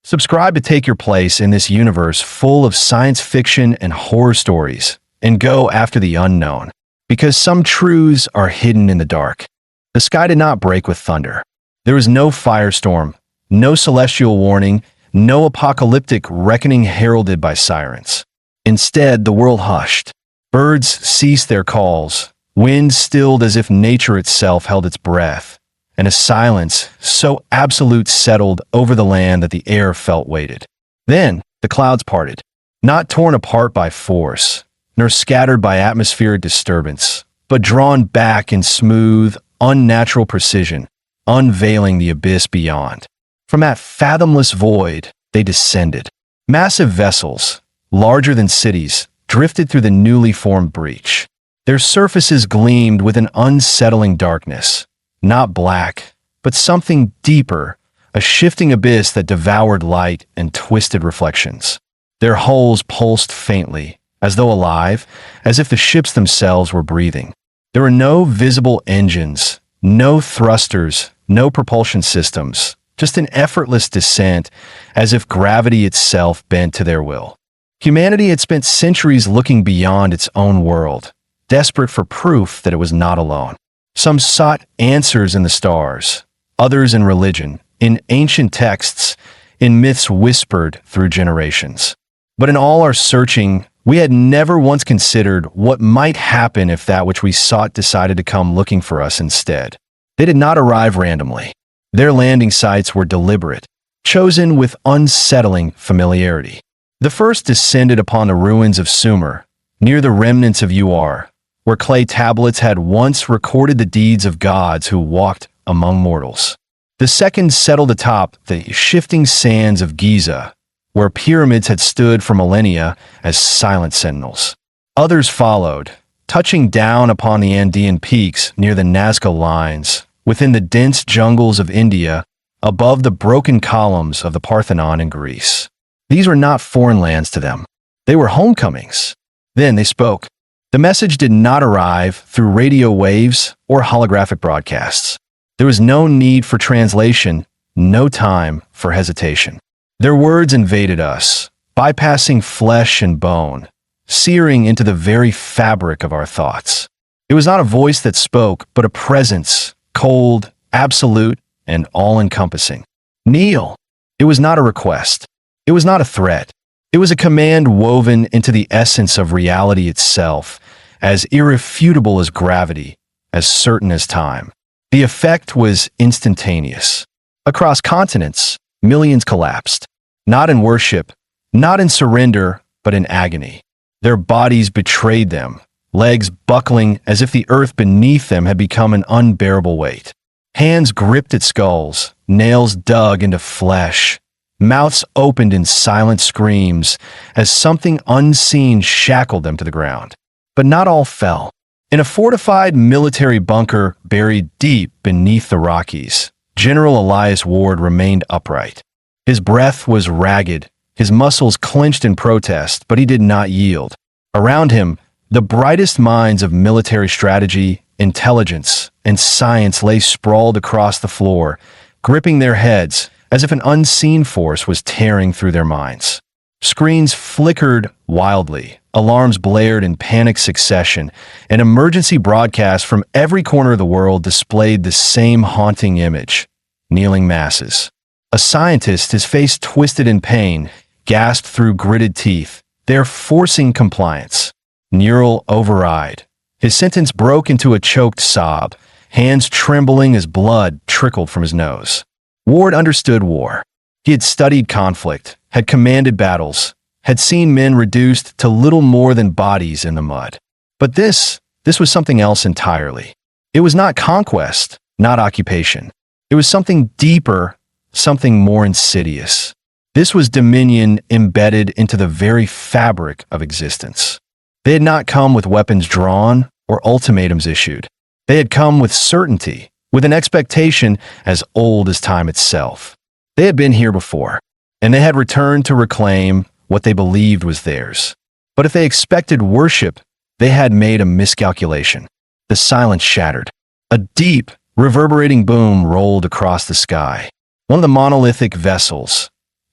Subscribe to take your place in this universe full of science fiction and horror stories, and go after the unknown, because some truths are hidden in the dark. The sky did not break with thunder. There was no firestorm, no celestial warning, no apocalyptic reckoning heralded by sirens. Instead, the world hushed. Birds ceased their calls, wind stilled as if nature itself held its breath, and a silence so absolute settled over the land that the air felt weighted. Then the clouds parted, not torn apart by force, nor scattered by atmospheric disturbance, but drawn back in smooth, unnatural precision, unveiling the abyss beyond. From that fathomless void, they descended. Massive vessels, larger than cities, drifted through the newly formed breach. Their surfaces gleamed with an unsettling darkness, not black, but something deeper, a shifting abyss that devoured light and twisted reflections. Their hulls pulsed faintly, as though alive, as if the ships themselves were breathing. There were no visible engines, no thrusters, no propulsion systems, just an effortless descent, as if gravity itself bent to their will. Humanity had spent centuries looking beyond its own world, desperate for proof that it was not alone. Some sought answers in the stars, others in religion, in ancient texts, in myths whispered through generations. But in all our searching, we had never once considered what might happen if that which we sought decided to come looking for us instead. They did not arrive randomly. Their landing sites were deliberate, chosen with unsettling familiarity. The first descended upon the ruins of Sumer, near the remnants of Ur, where clay tablets had once recorded the deeds of gods who walked among mortals. The second settled atop the shifting sands of Giza, where pyramids had stood for millennia as silent sentinels. Others followed, touching down upon the Andean peaks near the Nazca lines, within the dense jungles of India, above the broken columns of the Parthenon in Greece. These were not foreign lands to them. They were homecomings. Then they spoke. The message did not arrive through radio waves or holographic broadcasts. There was no need for translation, no time for hesitation. Their words invaded us, bypassing flesh and bone, searing into the very fabric of our thoughts. It was not a voice that spoke, but a presence, cold, absolute, and all-encompassing. Kneel. It was not a request. It was not a threat. It was a command woven into the essence of reality itself, as irrefutable as gravity, as certain as time. The effect was instantaneous. Across continents, millions collapsed, not in worship, not in surrender, but in agony. Their bodies betrayed them, legs buckling as if the earth beneath them had become an unbearable weight. Hands gripped at skulls, nails dug into flesh, mouths opened in silent screams as something unseen shackled them to the ground. But not all fell. In a fortified military bunker buried deep beneath the Rockies, General Elias Ward remained upright. His breath was ragged, his muscles clenched in protest, but he did not yield. Around him, the brightest minds of military strategy, intelligence, and science lay sprawled across the floor, gripping their heads as if an unseen force was tearing through their minds. Screens flickered wildly, alarms blared in panic succession, and emergency broadcasts from every corner of the world displayed the same haunting image: kneeling masses. A scientist, his face twisted in pain, gasped through gritted teeth. "They're forcing compliance." Neural override. His sentence broke into a choked sob, hands trembling as blood trickled from his nose. Ward understood war. He had studied conflict, had commanded battles, had seen men reduced to little more than bodies in the mud. But this was something else entirely. It was not conquest, not occupation. It was something deeper, something more insidious. This was dominion embedded into the very fabric of existence. They had not come with weapons drawn or ultimatums issued. They had come with certainty, with an expectation as old as time itself. They had been here before, and they had returned to reclaim what they believed was theirs. But if they expected worship, they had made a miscalculation. The silence shattered. A deep, reverberating boom rolled across the sky. One of the monolithic vessels,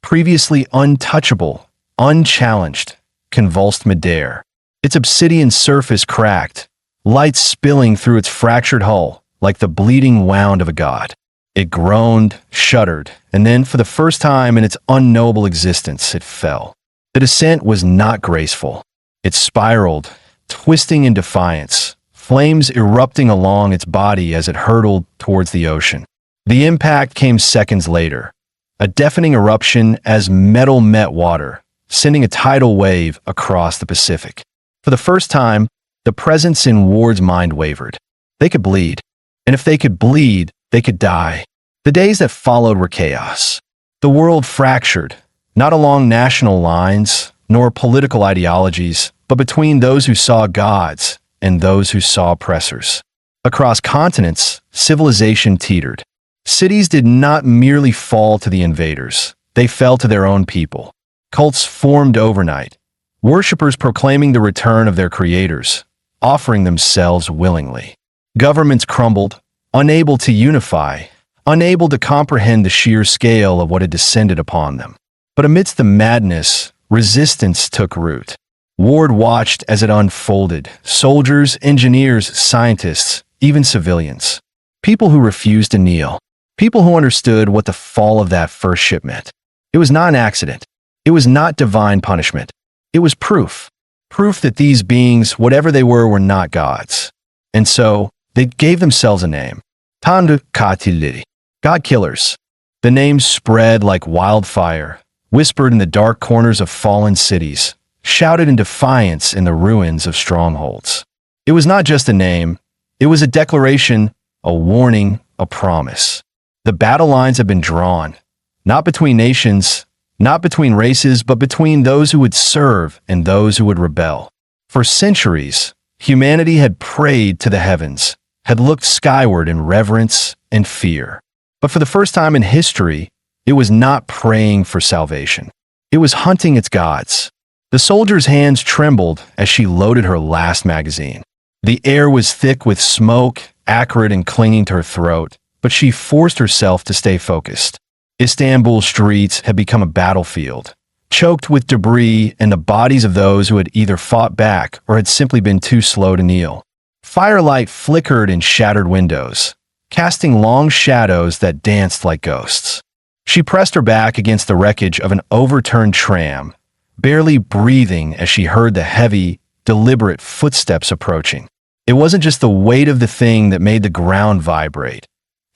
previously untouchable, unchallenged, convulsed midair. Its obsidian surface cracked, light spilling through its fractured hull like the bleeding wound of a god. It groaned, shuddered, and then, for the first time in its unknowable existence, it fell. The descent was not graceful. It spiraled, twisting in defiance, flames erupting along its body as it hurtled towards the ocean. The impact came seconds later, a deafening eruption as metal met water, sending a tidal wave across the Pacific. For the first time, the presence in Ward's mind wavered. They could bleed, and if they could bleed, they could die. The days that followed were chaos. The world fractured, not along national lines, nor political ideologies, but between those who saw gods and those who saw oppressors. Across continents, civilization teetered. Cities did not merely fall to the invaders, they fell to their own people. Cults formed overnight, worshippers proclaiming the return of their creators, offering themselves willingly. Governments crumbled, unable to unify, unable to comprehend the sheer scale of what had descended upon them. But amidst the madness, resistance took root. Ward watched as it unfolded, soldiers, engineers, scientists, even civilians. People who refused to kneel. People who understood what the fall of that first ship meant. It was not an accident. It was not divine punishment. It was proof. Proof that these beings, whatever they were not gods. And so, they gave themselves a name. Godkillers. Godkillers. The name spread like wildfire, whispered in the dark corners of fallen cities, shouted in defiance in the ruins of strongholds. It was not just a name, it was a declaration, a warning, a promise. The battle lines have been drawn, not between nations, not between races, but between those who would serve and those who would rebel. For centuries, humanity had prayed to the heavens, had looked skyward in reverence and fear. But for the first time in history, it was not praying for salvation. It was hunting its gods. The soldier's hands trembled as she loaded her last magazine. The air was thick with smoke, acrid and clinging to her throat, but she forced herself to stay focused. Istanbul's streets had become a battlefield, choked with debris and the bodies of those who had either fought back or had simply been too slow to kneel. Firelight flickered in shattered windows, casting long shadows that danced like ghosts. She pressed her back against the wreckage of an overturned tram, barely breathing as she heard the heavy, deliberate footsteps approaching. It wasn't just the weight of the thing that made the ground vibrate.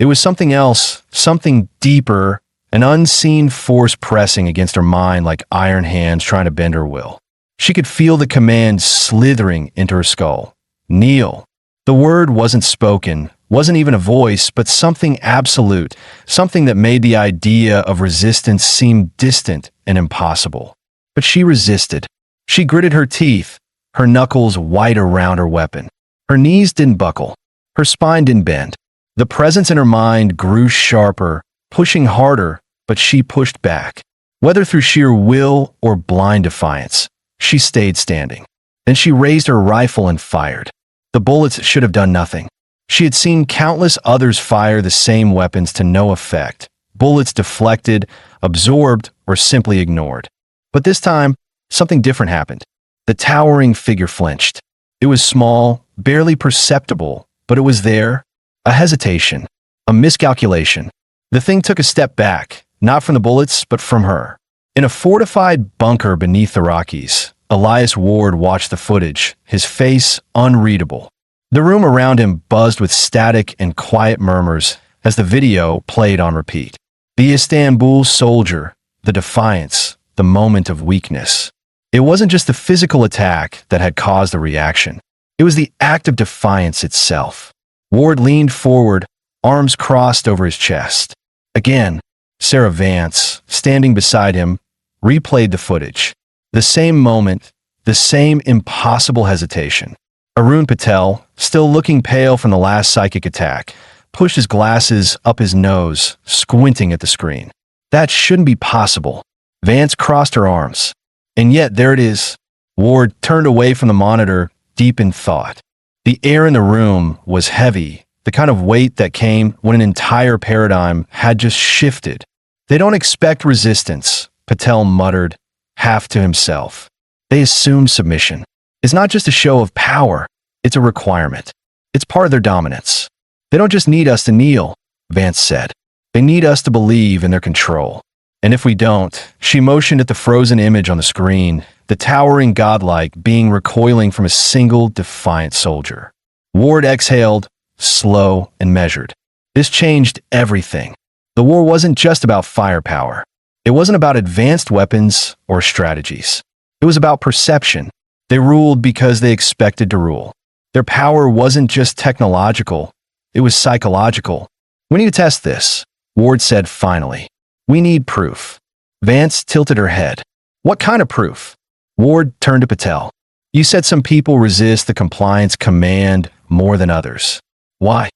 It was something else, something deeper, an unseen force pressing against her mind like iron hands trying to bend her will. She could feel the command slithering into her skull. Kneel. The word wasn't spoken, wasn't even a voice, but something absolute, something that made the idea of resistance seem distant and impossible. But she resisted. She gritted her teeth, her knuckles white around her weapon. Her knees didn't buckle. Her spine didn't bend. The presence in her mind grew sharper, pushing harder, but she pushed back. Whether through sheer will or blind defiance, she stayed standing. Then she raised her rifle and fired. The bullets should have done nothing. She had seen countless others fire the same weapons to no effect. Bullets deflected, absorbed, or simply ignored. But this time, something different happened. The towering figure flinched. It was small, barely perceptible, but it was there. A hesitation, a miscalculation. The thing took a step back, not from the bullets, but from her. In a fortified bunker beneath the Rockies, Elias Ward watched the footage, his face unreadable. The room around him buzzed with static and quiet murmurs as the video played on repeat. The Istanbul soldier, the defiance, the moment of weakness. It wasn't just the physical attack that had caused the reaction. It was the act of defiance itself. Ward leaned forward, arms crossed over his chest. Again, Sarah Vance, standing beside him, replayed the footage. The same moment, the same impossible hesitation. Arun Patel, still looking pale from the last psychic attack, pushed his glasses up his nose, squinting at the screen. That shouldn't be possible. Vance crossed her arms. And yet, there it is. Ward turned away from the monitor, deep in thought. The air in the room was heavy, the kind of weight that came when an entire paradigm had just shifted. They don't expect resistance, Patel muttered, half to himself. They assume submission. It's not just a show of power, it's a requirement. It's part of their dominance. They don't just need us to kneel, Vance said. They need us to believe in their control. And if we don't, she motioned at the frozen image on the screen, the towering godlike being recoiling from a single defiant soldier. Ward exhaled, slow and measured. This changed everything. The war wasn't just about firepower. It wasn't about advanced weapons or strategies. It was about perception. They ruled because they expected to rule. Their power wasn't just technological, it was psychological. We need to test this, Ward said finally. We need proof. Vance tilted her head. What kind of proof? Ward turned to Patel. You said some people resist the compliance command more than others. Why?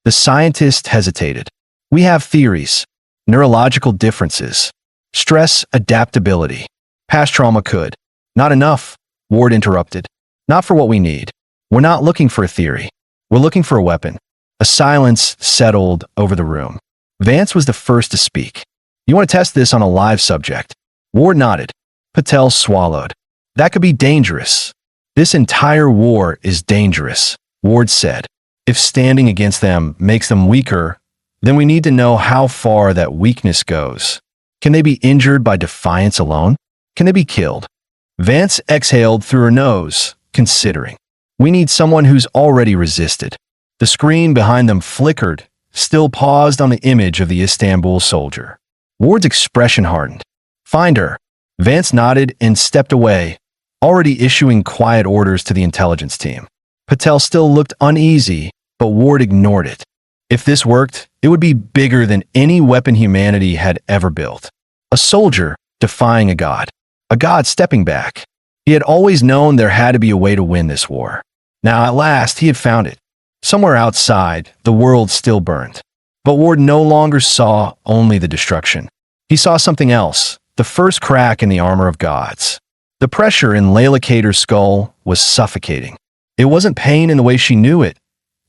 The scientist hesitated. We have theories, neurological differences, stress adaptability. Past trauma could. Not enough, Ward interrupted. Not for what we need. We're not looking for a theory. We're looking for a weapon. A silence settled over the room. Vance was the first to speak. You want to test this on a live subject? Ward nodded. Patel swallowed. That could be dangerous. This entire war is dangerous, Ward said. If standing against them makes them weaker, then we need to know how far that weakness goes. Can they be injured by defiance alone? Can they be killed? Vance exhaled through her nose, considering. We need someone who's already resisted. The screen behind them flickered, still paused on the image of the Istanbul soldier. Ward's expression hardened. Find her. Vance nodded and stepped away, already issuing quiet orders to the intelligence team. Patel still looked uneasy, but Ward ignored it. If this worked, it would be bigger than any weapon humanity had ever built. A soldier defying a god stepping back. He had always known there had to be a way to win this war. Now at last he had found it. Somewhere outside, the world still burned. But Ward no longer saw only the destruction. He saw something else, the first crack in the armor of gods. The pressure in Layla Cater's skull was suffocating. It wasn't pain in the way she knew it.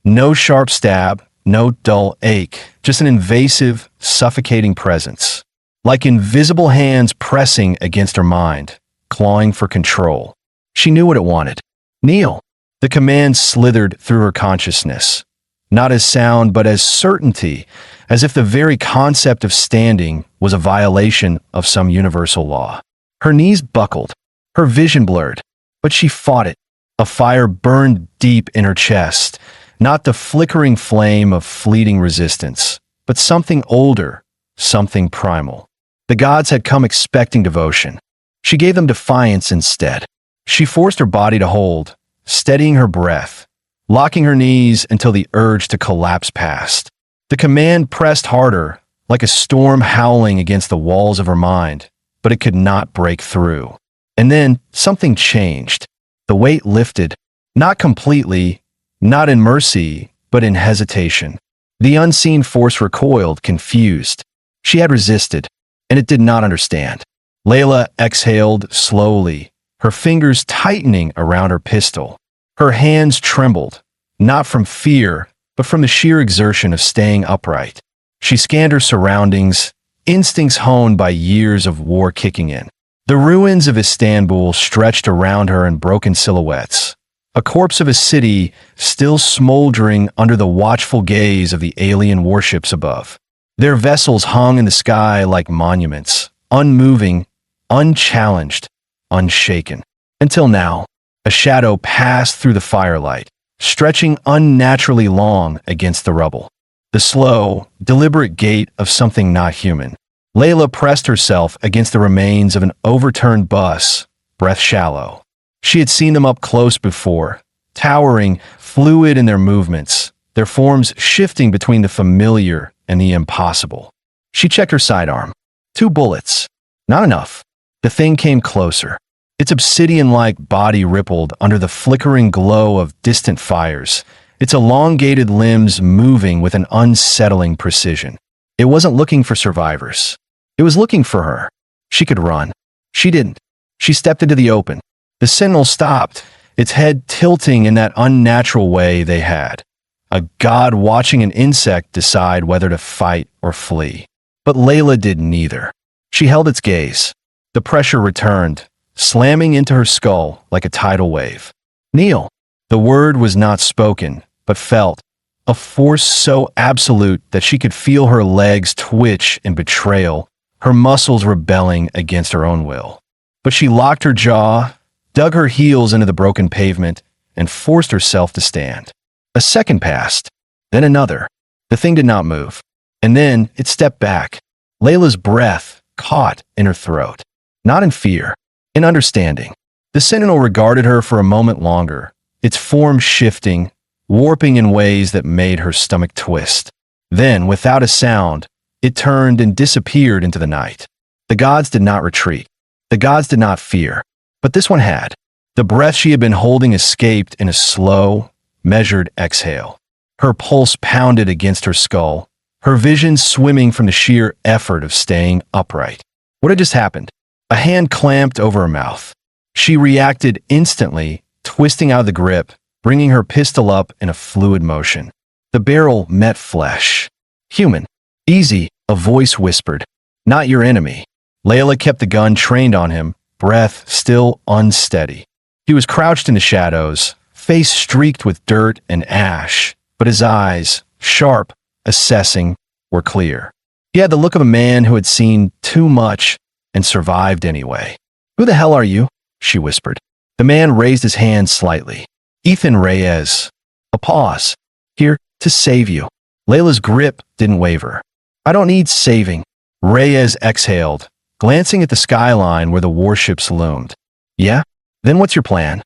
No sharp stab, no dull ache, just an invasive, suffocating presence. Like invisible hands pressing against her mind, clawing for control. She knew what it wanted. Kneel. The command slithered through her consciousness. Not as sound, but as certainty, as if the very concept of standing was a violation of some universal law. Her knees buckled, her vision blurred, but she fought it. A fire burned deep in her chest, not the flickering flame of fleeting resistance, but something older, something primal. The gods had come expecting devotion. She gave them defiance instead. She forced her body to hold, steadying her breath, locking her knees until the urge to collapse passed. The command pressed harder, like a storm howling against the walls of her mind, but it could not break through. And then something changed. The weight lifted, not completely, not in mercy, but in hesitation. The unseen force recoiled, confused. She had resisted, and it did not understand. Layla exhaled slowly, her fingers tightening around her pistol. Her hands trembled, not from fear, but from the sheer exertion of staying upright. She scanned her surroundings, instincts honed by years of war kicking in. The ruins of Istanbul stretched around her in broken silhouettes. A corpse of a city still smoldering under the watchful gaze of the alien warships above. Their vessels hung in the sky like monuments, unmoving, unchallenged, unshaken. Until now, a shadow passed through the firelight, stretching unnaturally long against the rubble. The slow, deliberate gait of something not human. Layla pressed herself against the remains of an overturned bus, breath shallow. She had seen them up close before, towering, fluid in their movements, their forms shifting between the familiar and the impossible. She checked her sidearm. 2 bullets. Not enough. The thing came closer. Its obsidian-like body rippled under the flickering glow of distant fires, its elongated limbs moving with an unsettling precision. It wasn't looking for survivors. It was looking for her. She could run. She didn't. She stepped into the open. The sentinel stopped, its head tilting in that unnatural way they had. A god watching an insect decide whether to fight or flee. But Layla did neither. She held its gaze. The pressure returned, slamming into her skull like a tidal wave. Kneel. The word was not spoken, but felt, a force so absolute that she could feel her legs twitch in betrayal, her muscles rebelling against her own will. But she locked her jaw, dug her heels into the broken pavement, and forced herself to stand. A second passed, then another. The thing did not move. And then it stepped back. Layla's breath caught in her throat. Not in fear, in understanding. The sentinel regarded her for a moment longer, its form shifting, warping in ways that made her stomach twist. Then, without a sound, it turned and disappeared into the night. The gods did not retreat. The gods did not fear. But this one had. The breath she had been holding escaped in a slow, measured exhale. Her pulse pounded against her skull, her vision swimming from the sheer effort of staying upright. What had just happened? A hand clamped over her mouth. She reacted instantly, twisting out of the grip, bringing her pistol up in a fluid motion. The barrel met flesh. Human. Easy, a voice whispered. Not your enemy. Layla kept the gun trained on him, breath still unsteady. He was crouched in the shadows, face streaked with dirt and ash, but his eyes, sharp, assessing, were clear. He had the look of a man who had seen too much and survived anyway. Who the hell are you? She whispered. The man raised his hand slightly. Ethan Reyes. A pause. Here to save you. Layla's grip didn't waver. I don't need saving. Reyes exhaled, glancing at the skyline where the warships loomed. Yeah? Then what's your plan?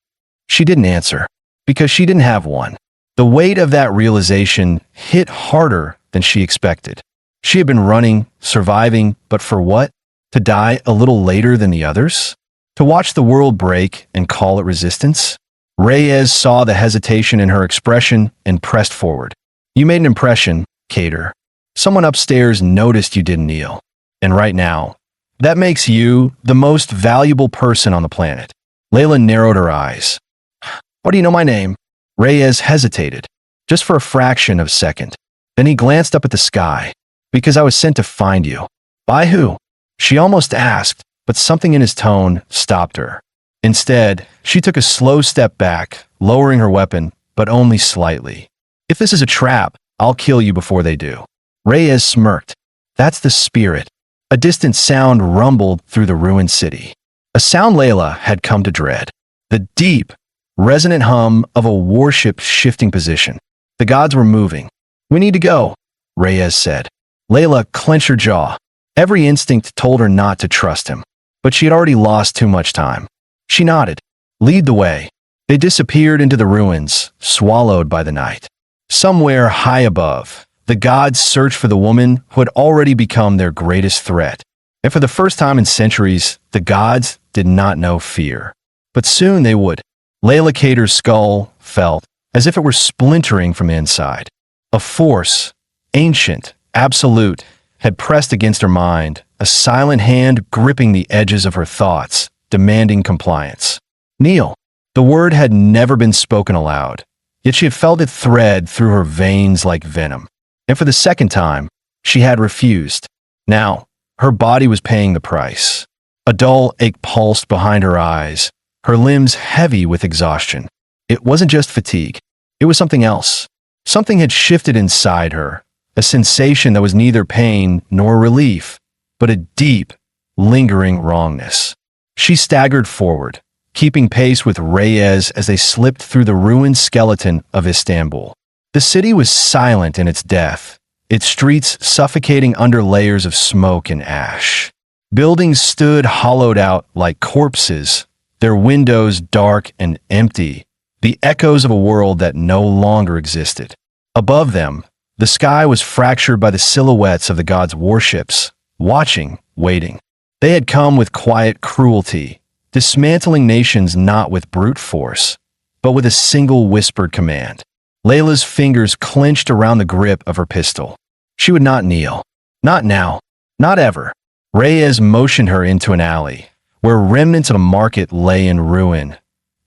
She didn't answer, because she didn't have one. The weight of that realization hit harder than she expected. She had been running, surviving, but for what? To die a little later than the others? To watch the world break and call it resistance? Reyes saw the hesitation in her expression and pressed forward. You made an impression, Cater. Someone upstairs noticed you didn't kneel. And right now, that makes you the most valuable person on the planet. Layla narrowed her eyes. How do you know my name? Reyes hesitated, just for a fraction of a second. Then he glanced up at the sky. Because I was sent to find you. By who? She almost asked, but something in his tone stopped her. Instead, she took a slow step back, lowering her weapon, but only slightly. If this is a trap, I'll kill you before they do. Reyes smirked. That's the spirit. A distant sound rumbled through the ruined city. A sound Layla had come to dread. The deep, resonant hum of a warship shifting position. The gods were moving. We need to go, Reyes said. Layla clenched her jaw. Every instinct told her not to trust him, but she had already lost too much time. She nodded. Lead the way. They disappeared into the ruins, swallowed by the night. Somewhere high above, the gods searched for the woman who had already become their greatest threat. And for the first time in centuries, the gods did not know fear. But soon they would. Layla Cater's skull felt as if it were splintering from inside. A force, ancient, absolute, had pressed against her mind, a silent hand gripping the edges of her thoughts, demanding compliance. Kneel. The word had never been spoken aloud, yet she had felt it thread through her veins like venom. And for the second time, she had refused. Now, her body was paying the price. A dull ache pulsed behind her eyes, her limbs heavy with exhaustion. It wasn't just fatigue. It was something else. Something had shifted inside her, a sensation that was neither pain nor relief, but a deep, lingering wrongness. She staggered forward, keeping pace with Reyes as they slipped through the ruined skeleton of Istanbul. The city was silent in its death, its streets suffocating under layers of smoke and ash. Buildings stood hollowed out like corpses, their windows dark and empty, the echoes of a world that no longer existed. Above them, the sky was fractured by the silhouettes of the gods' warships, watching, waiting. They had come with quiet cruelty, dismantling nations not with brute force, but with a single whispered command. Layla's fingers clenched around the grip of her pistol. She would not kneel. Not now. Not ever. Reyes motioned her into an alley, where remnants of a market lay in ruin.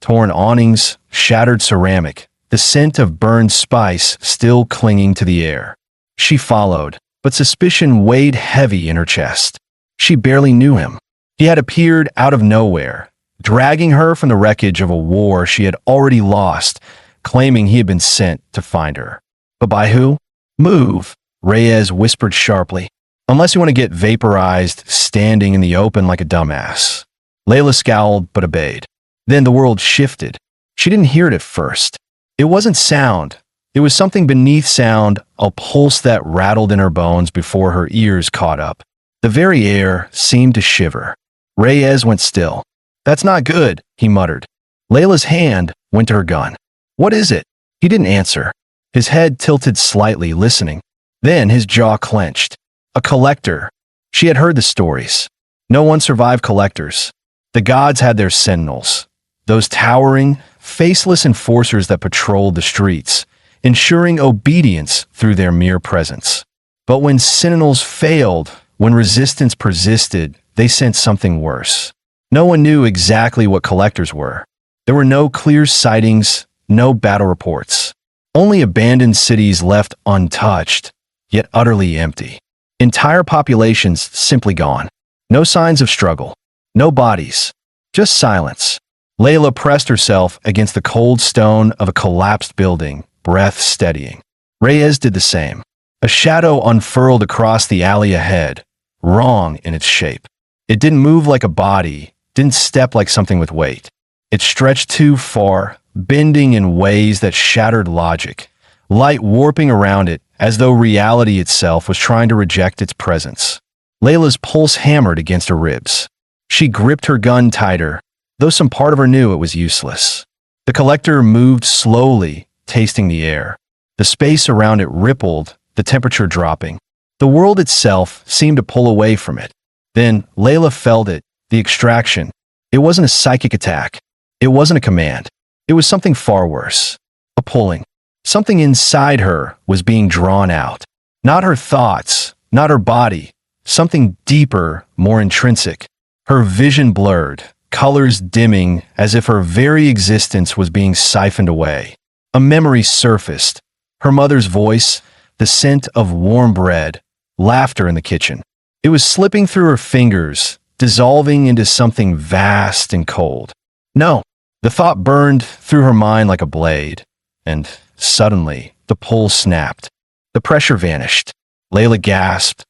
Torn awnings, shattered ceramic, the scent of burned spice still clinging to the air. She followed, but suspicion weighed heavy in her chest. She barely knew him. He had appeared out of nowhere, dragging her from the wreckage of a war she had already lost, claiming he had been sent to find her. But by who? Move, Reyes whispered sharply. Unless you want to get vaporized standing in the open like a dumbass. Layla scowled but obeyed. Then the world shifted. She didn't hear it at first. It wasn't sound. It was something beneath sound, a pulse that rattled in her bones before her ears caught up. The very air seemed to shiver. Reyes went still. That's not good, he muttered. Layla's hand went to her gun. What is it? He didn't answer. His head tilted slightly, listening. Then his jaw clenched. A collector. She had heard the stories. No one survived collectors. The gods had their sentinels. Those towering, faceless enforcers that patrolled the streets, ensuring obedience through their mere presence. But when sentinels failed, when resistance persisted, they sent something worse. No one knew exactly what collectors were. There were no clear sightings, no battle reports. Only abandoned cities left untouched, yet utterly empty. Entire populations simply gone. No signs of struggle. No bodies. Just silence. Layla pressed herself against the cold stone of a collapsed building, breath steadying. Reyes did the same. A shadow unfurled across the alley ahead, wrong in its shape. It didn't move like a body, didn't step like something with weight. It stretched too far, bending in ways that shattered logic, light warping around it as though reality itself was trying to reject its presence. Layla's pulse hammered against her ribs. She gripped her gun tighter, though some part of her knew it was useless. The collector moved slowly, tasting the air. The space around it rippled, the temperature dropping. The world itself seemed to pull away from it. Then Layla felt it, the extraction. It wasn't a psychic attack. It wasn't a command. It was something far worse. A pulling. Something inside her was being drawn out. Not her thoughts, not her body. Something deeper, more intrinsic. Her vision blurred, colors dimming as if her very existence was being siphoned away. A memory surfaced. Her mother's voice, the scent of warm bread, laughter in the kitchen. It was slipping through her fingers, dissolving into something vast and cold. No, the thought burned through her mind like a blade, and suddenly the pull snapped. The pressure vanished. Layla gasped,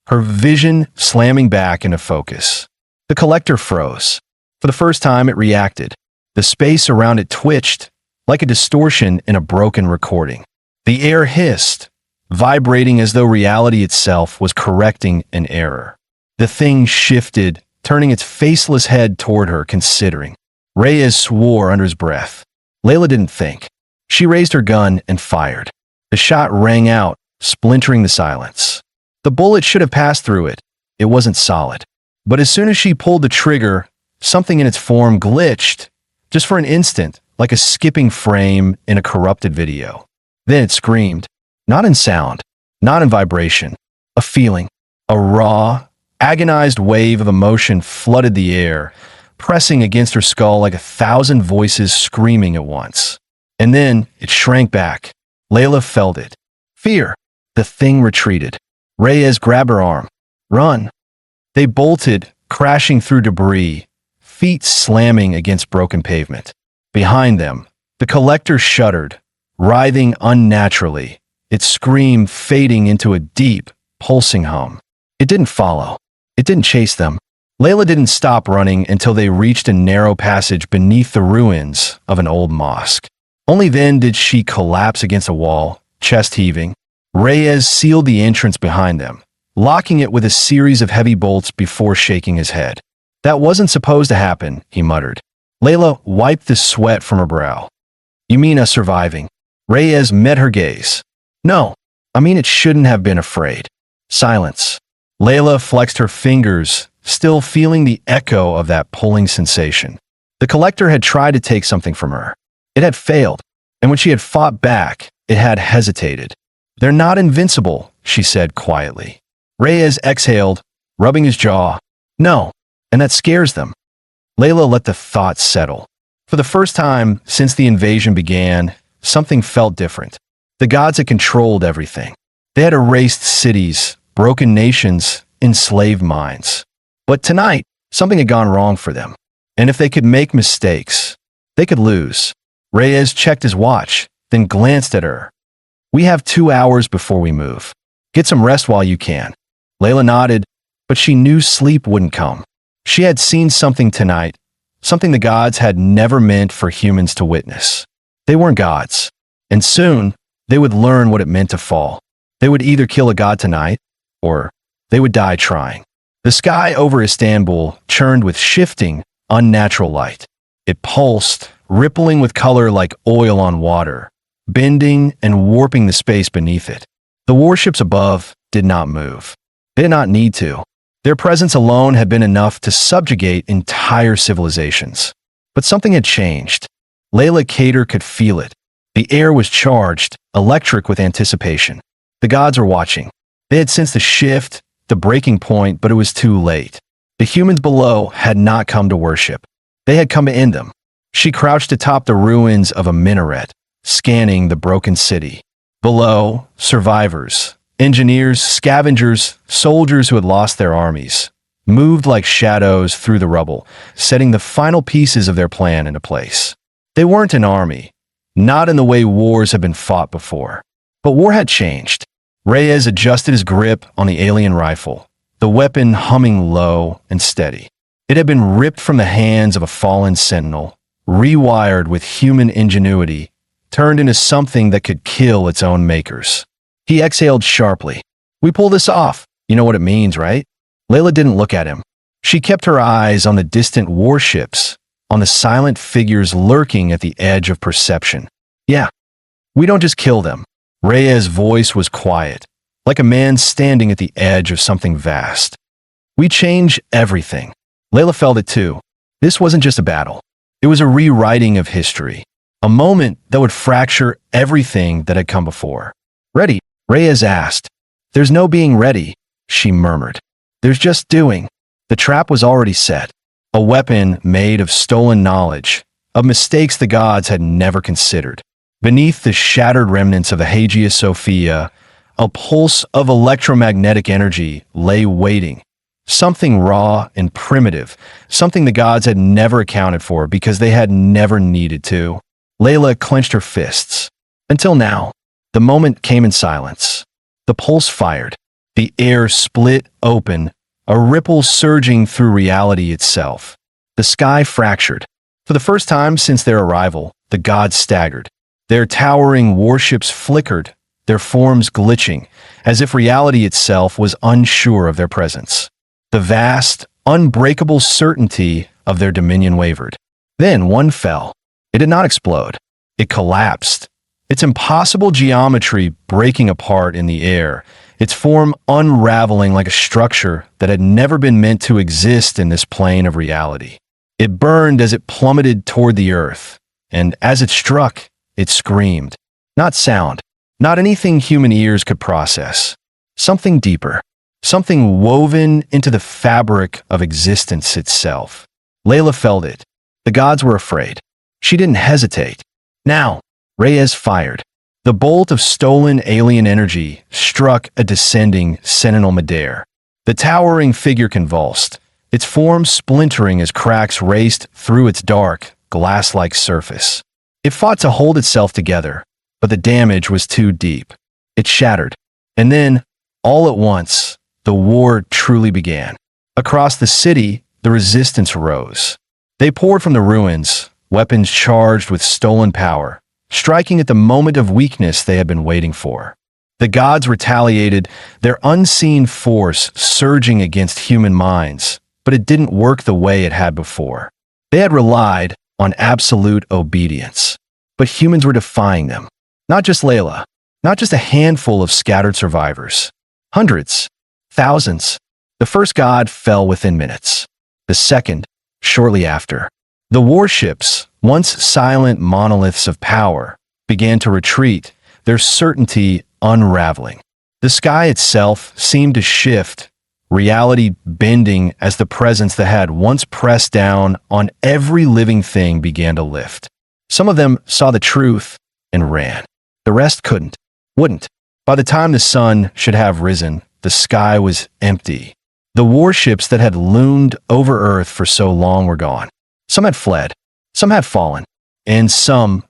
her vision slamming back into focus. The collector froze. For the first time, it reacted. The space around it twitched, like a distortion in a broken recording. The air hissed, vibrating as though reality itself was correcting an error. The thing shifted, turning its faceless head toward her, considering. Reyes swore under his breath. Layla didn't think. She raised her gun and fired. The shot rang out, splintering the silence. The bullet should have passed through it. It wasn't solid. But as soon as she pulled the trigger, something in its form glitched, just for an instant, like a skipping frame in a corrupted video. Then it screamed, not in sound, not in vibration, a feeling. A raw, agonized wave of emotion flooded the air, pressing against her skull like 1,000 voices screaming at once. And then it shrank back. Layla felt it. Fear. The thing retreated. Reyes grabbed her arm. Run. They bolted, crashing through debris, feet slamming against broken pavement. Behind them, the collector shuddered, writhing unnaturally, its scream fading into a deep, pulsing hum. It didn't follow. It didn't chase them. Layla didn't stop running until they reached a narrow passage beneath the ruins of an old mosque. Only then did she collapse against a wall, chest heaving. Reyes sealed the entrance behind them, locking it with a series of heavy bolts before shaking his head. That wasn't supposed to happen, he muttered. Layla wiped the sweat from her brow. You mean us surviving? Reyes met her gaze. No, I mean it shouldn't have been afraid. Silence. Layla flexed her fingers, still feeling the echo of that pulling sensation. The collector had tried to take something from her. It had failed, and when she had fought back, it had hesitated. They're not invincible, she said quietly. Reyes exhaled, rubbing his jaw. No, and that scares them. Layla let the thought settle. For the first time since the invasion began, something felt different. The gods had controlled everything. They had erased cities, broken nations, enslaved minds. But tonight, Something had gone wrong for them. And if they could make mistakes, they could lose. Reyes checked his watch, then glanced at her. "We have 2 hours before we move. Get some rest while you can." Layla nodded, but she knew sleep wouldn't come. She had seen something tonight, something the gods had never meant for humans to witness. They weren't gods, and soon they would learn what it meant to fall. They would either kill a god tonight, or they would die trying. The sky over Istanbul churned with shifting, unnatural light. It pulsed, rippling with color like oil on water, bending and warping the space beneath it. The warships above did not move. They did not need to. Their presence alone had been enough to subjugate entire civilizations. But something had changed. Layla Kader could feel it. The air was charged, electric with anticipation. The gods were watching. They had sensed the shift, the breaking point, but it was too late. The humans below had not come to worship. They had come to end them. She crouched atop the ruins of a minaret, scanning the broken city. Below, survivors, engineers, scavengers, soldiers who had lost their armies, moved like shadows through the rubble, setting the final pieces of their plan into place. They weren't an army, not in the way wars had been fought before. But war had changed. Reyes adjusted his grip on the alien rifle, the weapon humming low and steady. It had been ripped from the hands of a fallen sentinel, rewired with human ingenuity, turned into something that could kill its own makers. He exhaled sharply. "We pull this off. You know what it means, right?" Layla didn't look at him. She kept her eyes on the distant warships, on the silent figures lurking at the edge of perception. "Yeah, we don't just kill them." Reyes' voice was quiet, like a man standing at the edge of something vast. "We change everything." Layla felt it too. This wasn't just a battle. It was a rewriting of history, a moment that would fracture everything that had come before. "Ready?" Reyes asked. "There's no being ready," she murmured. "There's just doing." The trap was already set, a weapon made of stolen knowledge, of mistakes the gods had never considered. Beneath the shattered remnants of the Hagia Sophia, a pulse of electromagnetic energy lay waiting. Something raw and primitive, something the gods had never accounted for because they had never needed to. Layla clenched her fists. Until now, the moment came in silence. The pulse fired. The air split open, a ripple surging through reality itself. The sky fractured. For the first time since their arrival, the gods staggered. Their towering warships flickered, their forms glitching, as if reality itself was unsure of their presence. The vast, unbreakable certainty of their dominion wavered. Then one fell. It did not explode. It collapsed, its impossible geometry breaking apart in the air, its form unraveling like a structure that had never been meant to exist in this plane of reality. It burned as it plummeted toward the earth, and as it struck, it screamed. Not sound, not anything human ears could process. Something deeper, something woven into the fabric of existence itself. Layla felt it. The gods were afraid. She didn't hesitate. Now, Reyes fired. The bolt of stolen alien energy struck a descending sentinel midair. The towering figure convulsed, its form splintering as cracks raced through its dark, glass-like surface. It fought to hold itself together, but the damage was too deep. It shattered. And then, all at once, the war truly began. Across the city, the resistance rose. They poured from the ruins, weapons charged with stolen power, striking at the moment of weakness they had been waiting for. The gods retaliated, their unseen force surging against human minds, but it didn't work the way it had before. They had relied on absolute obedience, but humans were defying them. Not just Layla, not just a handful of scattered survivors. Hundreds, thousands. The first god fell within minutes. The second, shortly after. The warships, once silent monoliths of power, began to retreat, their certainty unraveling. The sky itself seemed to shift, reality bending as the presence that had once pressed down on every living thing began to lift. Some of them saw the truth and ran. The rest wouldn't. By the time the sun should have risen, the sky was empty. The warships that had loomed over Earth for so long were gone. Some had fled, some had fallen, and some,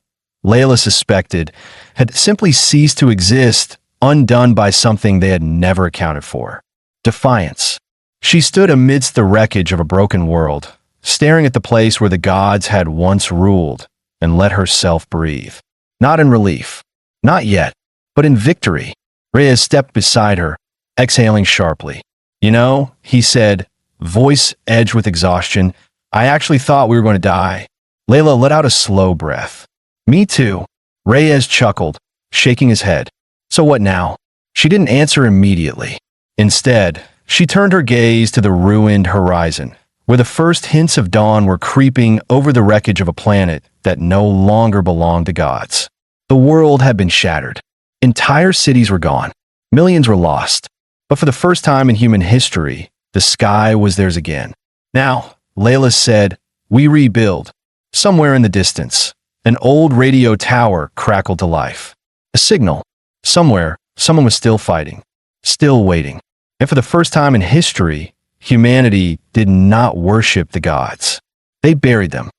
Layla suspected, had simply ceased to exist, undone by something they had never accounted for. Defiance. She stood amidst the wreckage of a broken world, staring at the place where the gods had once ruled, and let herself breathe. Not in relief. Not yet, but in victory. Reyes stepped beside her, exhaling sharply. "You know," he said, voice edged with exhaustion, "I actually thought we were going to die." Layla let out a slow breath. "Me too." Reyes chuckled, shaking his head. "So what now?" She didn't answer immediately. Instead, she turned her gaze to the ruined horizon, where the first hints of dawn were creeping over the wreckage of a planet that no longer belonged to gods. The world had been shattered. Entire cities were gone. Millions were lost. But for the first time in human history, the sky was theirs again. "Now," Layla said, "we rebuild." Somewhere in the distance, an old radio tower crackled to life. A signal. Somewhere, someone was still fighting, still waiting. And for the first time in history, humanity did not worship the gods. They buried them.